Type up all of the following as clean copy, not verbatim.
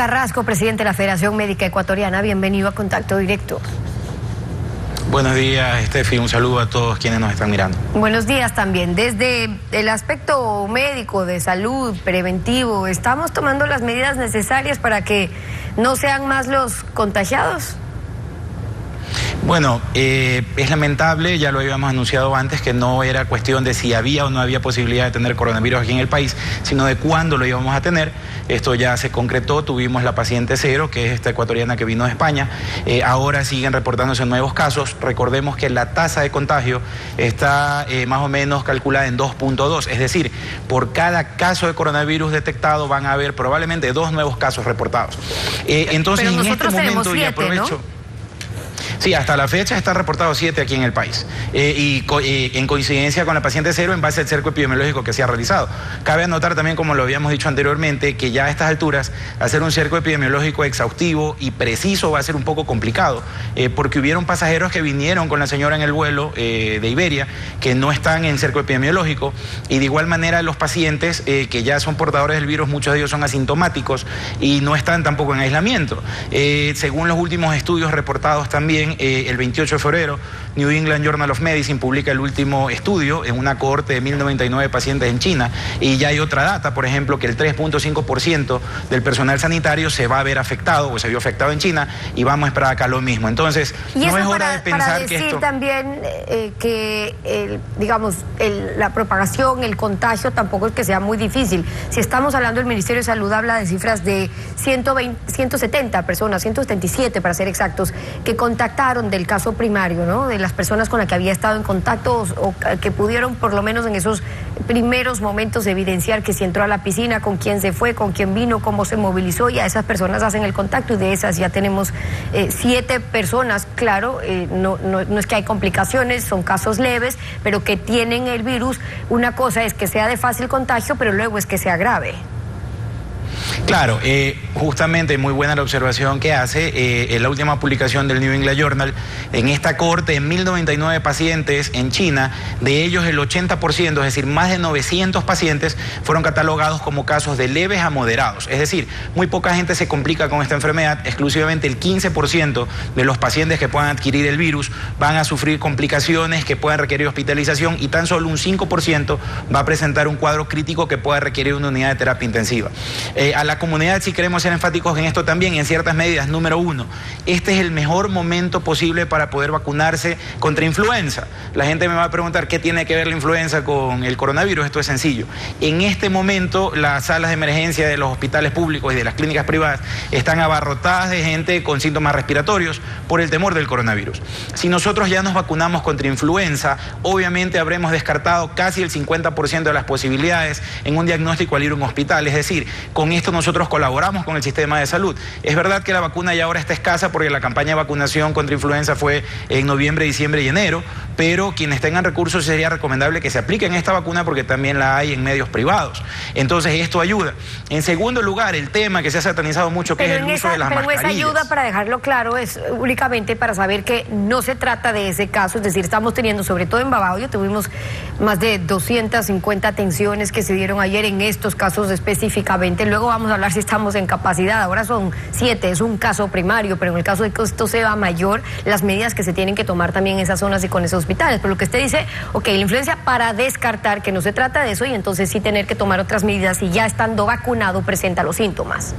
Carrasco, presidente de la Federación Médica Ecuatoriana, bienvenido a Contacto Directo. Buenos días, Estefi, un saludo a todos quienes nos están mirando. Buenos días también. Desde el aspecto médico, de salud, preventivo, ¿estamos tomando las medidas necesarias para que no sean más los contagiados? Bueno, es lamentable, ya lo habíamos anunciado antes, que no era cuestión de si había o no había posibilidad de tener coronavirus aquí en el país, sino de cuándo lo íbamos a tener. Esto ya se concretó, tuvimos la paciente cero, que es esta ecuatoriana que vino de España. Ahora siguen reportándose nuevos casos. Recordemos que la tasa de contagio está más o menos calculada en 2.2, es decir, por cada caso de coronavirus detectado van a haber probablemente 2 nuevos casos reportados. Entonces, pero en nosotros este momento, 7, y aprovecho... ¿no? Sí, hasta la fecha está reportado 7 aquí en el país en coincidencia con la paciente cero en base al cerco epidemiológico que se ha realizado. Cabe anotar también, como lo habíamos dicho anteriormente, que ya a estas alturas hacer un cerco epidemiológico exhaustivo y preciso va a ser un poco complicado porque hubieron pasajeros que vinieron con la señora en el vuelo de Iberia que no están en cerco epidemiológico, y de igual manera los pacientes que ya son portadores del virus, muchos de ellos son asintomáticos y no están tampoco en aislamiento. Según los últimos estudios reportados también, el 28 de febrero, New England Journal of Medicine publica el último estudio en una cohorte de 1.099 pacientes en China, y ya hay otra data, por ejemplo, que el 3.5% del personal sanitario se va a ver afectado o se vio afectado en China, y vamos a esperar acá lo mismo. Entonces, no es hora de pensar que esto... también que, la propagación, el contagio tampoco es que sea muy difícil. Si estamos hablando, el Ministerio de Salud habla de cifras de 170 personas, 177 para ser exactos, que contactaron del caso primario, ¿no? De las personas con las que había estado en contacto o que pudieron, por lo menos en esos primeros momentos, evidenciar que si entró a la piscina, con quién se fue, con quién vino, cómo se movilizó, y a esas personas hacen el contacto, y de esas ya tenemos 7 personas, claro, no es que hay complicaciones, son casos leves, pero que tienen el virus. Una cosa es que sea de fácil contagio, pero luego es que sea grave. Claro, justamente muy buena la observación que hace. En la última publicación del New England Journal, en esta cohorte de 1.099 pacientes en China, de ellos el 80%, es decir, más de 900 pacientes, fueron catalogados como casos de leves a moderados. Es decir, muy poca gente se complica con esta enfermedad. Exclusivamente el 15% de los pacientes que puedan adquirir el virus van a sufrir complicaciones que puedan requerir hospitalización, y tan solo un 5% va a presentar un cuadro crítico que pueda requerir una unidad de terapia intensiva. A la comunidad, si queremos ser enfáticos en esto también, en ciertas medidas. Número 1, este es el mejor momento posible para poder vacunarse contra influenza. La gente me va a preguntar qué tiene que ver la influenza con el coronavirus. Esto es sencillo. En este momento, las salas de emergencia de los hospitales públicos y de las clínicas privadas están abarrotadas de gente con síntomas respiratorios por el temor del coronavirus. Si nosotros ya nos vacunamos contra influenza, obviamente habremos descartado casi el 50% de las posibilidades en un diagnóstico al ir a un hospital. Es decir, con esto nosotros colaboramos con el sistema de salud. Es verdad que la vacuna ya ahora está escasa porque la campaña de vacunación contra influenza fue en noviembre, diciembre y enero, pero quienes tengan recursos sería recomendable que se apliquen esta vacuna porque también la hay en medios privados. Entonces esto ayuda. En segundo lugar, el tema que se ha satanizado mucho, que es el uso de las mascarillas. Pero esa ayuda, para dejarlo claro, es únicamente para saber que no se trata de ese caso. Es decir, estamos teniendo, sobre todo en Babahoyo, tuvimos más de 250 atenciones que se dieron ayer en estos casos específicamente. Luego vamos a hablar si estamos en capacidad. Ahora son 7, es un caso primario, pero en el caso de que esto sea mayor, las medidas que se tienen que tomar también en esas zonas y con esos hospitales. Pero lo que usted dice, ok, la influencia, para descartar que no se trata de eso, y entonces sí tener que tomar otras medidas, y ya estando vacunado presenta los síntomas.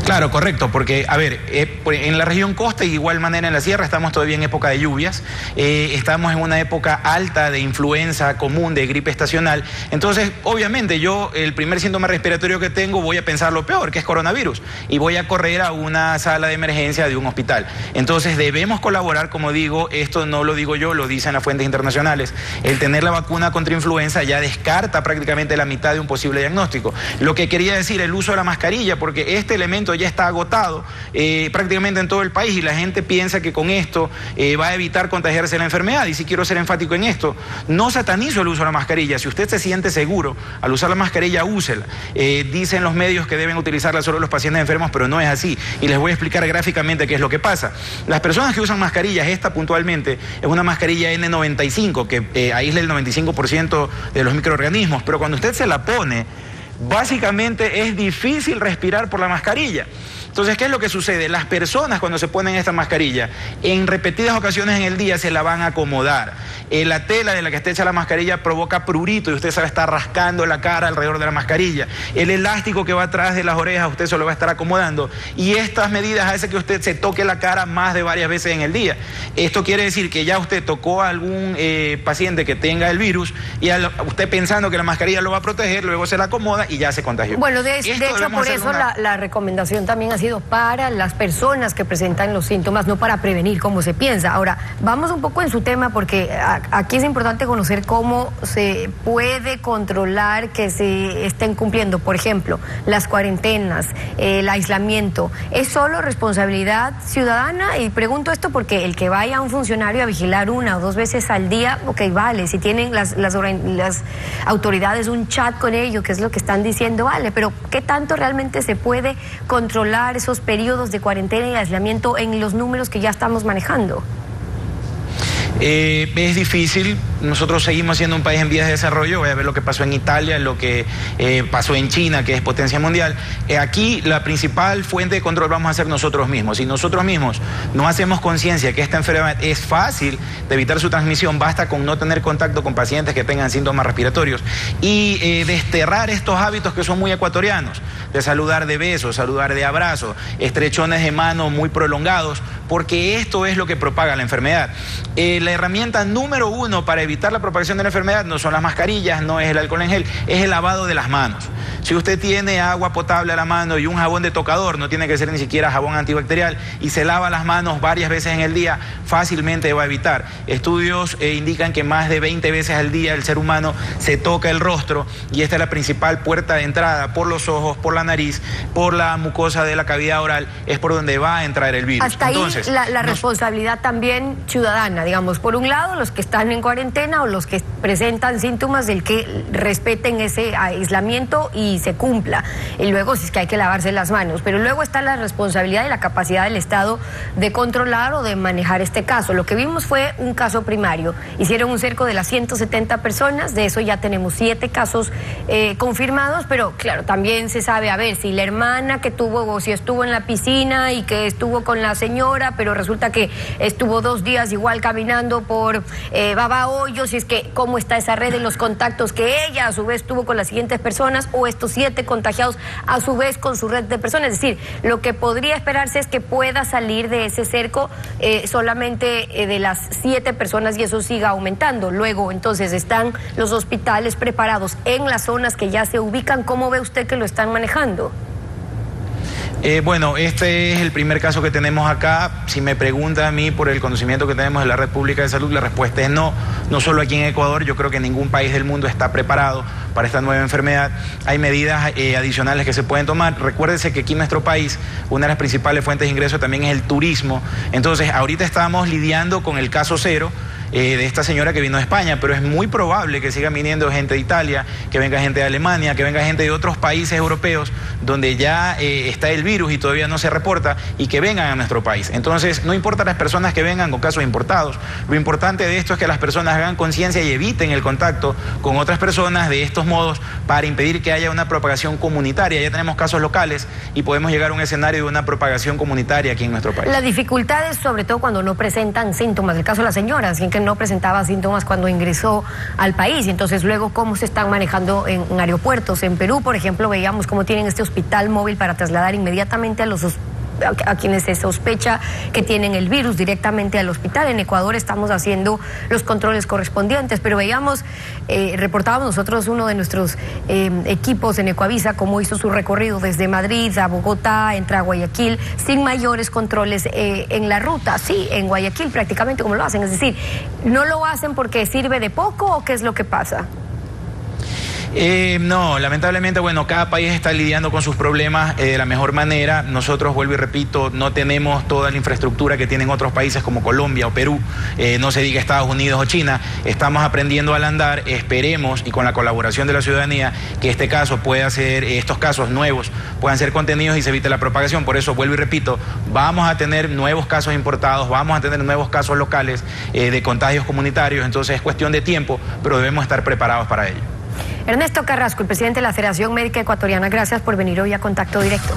Claro, correcto, porque, a ver, en la región costa y de igual manera en la sierra estamos todavía en época de lluvias, estamos en una época alta de influenza común, de gripe estacional. Entonces, obviamente, yo el primer síntoma respiratorio que tengo voy a pensar lo peor, que es coronavirus, y voy a correr a una sala de emergencia de un hospital. Entonces, debemos colaborar, como digo, esto no lo digo yo, lo dicen las fuentes internacionales. El tener la vacuna contra influenza ya descarta prácticamente la mitad de un posible diagnóstico. Lo que quería decir, el uso de la mascarilla, porque este elemento ya está agotado prácticamente en todo el país, y la gente piensa que con esto va a evitar contagiarse la enfermedad. Y sí quiero ser enfático en esto, no satanizo el uso de la mascarilla. Si usted se siente seguro al usar la mascarilla, úsela. Dicen los medios que deben utilizarla solo los pacientes enfermos, pero no es así, y les voy a explicar gráficamente qué es lo que pasa. Las personas que usan mascarillas, esta puntualmente es una mascarilla N95 que aísla el 95% de los microorganismos, pero cuando usted se la pone, básicamente es difícil respirar por la mascarilla. Entonces, ¿qué es lo que sucede? Las personas cuando se ponen esta mascarilla, en repetidas ocasiones en el día se la van a acomodar. La tela de la que está hecha la mascarilla provoca prurito y usted se va a estar rascando la cara alrededor de la mascarilla. El elástico que va atrás de las orejas usted se lo va a estar acomodando. Y estas medidas hacen que usted se toque la cara más de varias veces en el día. Esto quiere decir que ya usted tocó a algún paciente que tenga el virus y usted pensando que la mascarilla lo va a proteger, luego se la acomoda y ya se contagió. Bueno, de hecho, por eso la recomendación también ha sido para las personas que presentan los síntomas, no para prevenir como se piensa. Ahora, vamos un poco en su tema porque aquí es importante conocer cómo se puede controlar que se estén cumpliendo, por ejemplo, las cuarentenas, el aislamiento. ¿Es solo responsabilidad ciudadana? Y pregunto esto porque el que vaya a un funcionario a vigilar 1 o 2 veces al día, ok, vale, si tienen las autoridades un chat con ellos, que es lo que están diciendo, vale, pero ¿qué tanto realmente se puede controlar esos periodos de cuarentena y aislamiento en los números que ya estamos manejando? Es difícil. Nosotros seguimos siendo un país en vías de desarrollo. Voy a ver lo que pasó en Italia, lo que pasó en China, que es potencia mundial. Aquí la principal fuente de control vamos a ser nosotros mismos. Si nosotros mismos no hacemos conciencia que esta enfermedad es fácil de evitar su transmisión, basta con no tener contacto con pacientes que tengan síntomas respiratorios y desterrar estos hábitos que son muy ecuatorianos, de saludar de besos, saludar de abrazos, estrechones de mano muy prolongados, porque esto es lo que propaga la enfermedad. La herramienta número 1 para evitar la propagación de la enfermedad no son las mascarillas, no es el alcohol en gel, es el lavado de las manos. Si usted tiene agua potable a la mano y un jabón de tocador, no tiene que ser ni siquiera jabón antibacterial, y se lava las manos varias veces en el día, fácilmente va a evitar. Estudios indican que más de 20 veces al día el ser humano se toca el rostro y esta es la principal puerta de entrada por los ojos, por la nariz, por la mucosa de la cavidad oral, es por donde va a entrar el virus. Hasta entonces, ahí la responsabilidad también ciudadana, digamos, por un lado los que están en cuarentena o los que presentan síntomas del que respeten ese aislamiento y se cumpla, y luego si es que hay que lavarse las manos, pero luego está la responsabilidad y la capacidad del Estado de controlar o de manejar este caso. Lo que vimos fue un caso primario, hicieron un cerco de las 170 personas, de eso ya tenemos 7 casos confirmados, pero claro, también se sabe, a ver, si la hermana que tuvo o si estuvo en la piscina y que estuvo con la señora, pero resulta que estuvo 2 días igual caminando por Babahoyo, si es que cómo está esa red de los contactos que ella a su vez tuvo con las siguientes personas, o estos 7 contagiados a su vez con su red de personas. Es decir, lo que podría esperarse es que pueda salir de ese cerco solamente de las 7 personas y eso siga aumentando. Luego, entonces, están los hospitales preparados en las zonas que ya se ubican. ¿Cómo ve usted que lo están manejando? Bueno, este es el primer caso que tenemos acá. Si me pregunta a mí por el conocimiento que tenemos de la Red Pública de Salud, la respuesta es no. No solo aquí en Ecuador, yo creo que ningún país del mundo está preparado para esta nueva enfermedad. Hay medidas adicionales que se pueden tomar. Recuérdese que aquí en nuestro país una de las principales fuentes de ingreso también es el turismo. Entonces, ahorita estamos lidiando con el caso cero de esta señora que vino de España, pero es muy probable que siga viniendo gente de Italia, que venga gente de Alemania, que venga gente de otros países europeos donde ya está el virus y todavía no se reporta, y que vengan a nuestro país. Entonces, no importa las personas que vengan con casos importados, lo importante de esto es que las personas hagan conciencia y eviten el contacto con otras personas de estos modos para impedir que haya una propagación comunitaria. Ya tenemos casos locales y podemos llegar a un escenario de una propagación comunitaria aquí en nuestro país. La dificultad es sobre todo cuando no presentan síntomas. El caso de la señora, así que no presentaba síntomas cuando ingresó al país. Entonces, luego, ¿cómo se están manejando en aeropuertos? En Perú, por ejemplo, veíamos cómo tienen este hospital móvil para trasladar inmediatamente a quienes se sospecha que tienen el virus directamente al hospital. En Ecuador estamos haciendo los controles correspondientes, pero veíamos, reportábamos nosotros uno de nuestros equipos en Ecuavisa, cómo hizo su recorrido desde Madrid a Bogotá, entra a Guayaquil, sin mayores controles en la ruta. Sí, en Guayaquil prácticamente como lo hacen, es decir, ¿no lo hacen porque sirve de poco o qué es lo que pasa? No, lamentablemente, bueno, cada país está lidiando con sus problemas de la mejor manera. Nosotros, vuelvo y repito, no tenemos toda la infraestructura que tienen otros países como Colombia o Perú, no se diga Estados Unidos o China. Estamos aprendiendo al andar, esperemos, y con la colaboración de la ciudadanía, que este caso pueda ser, estos casos nuevos puedan ser contenidos y se evite la propagación. Por eso, vuelvo y repito, vamos a tener nuevos casos importados, vamos a tener nuevos casos locales de contagios comunitarios, entonces es cuestión de tiempo, pero debemos estar preparados para ello. Ernesto Carrasco, el presidente de la Federación Médica Ecuatoriana, gracias por venir hoy a Contacto Directo.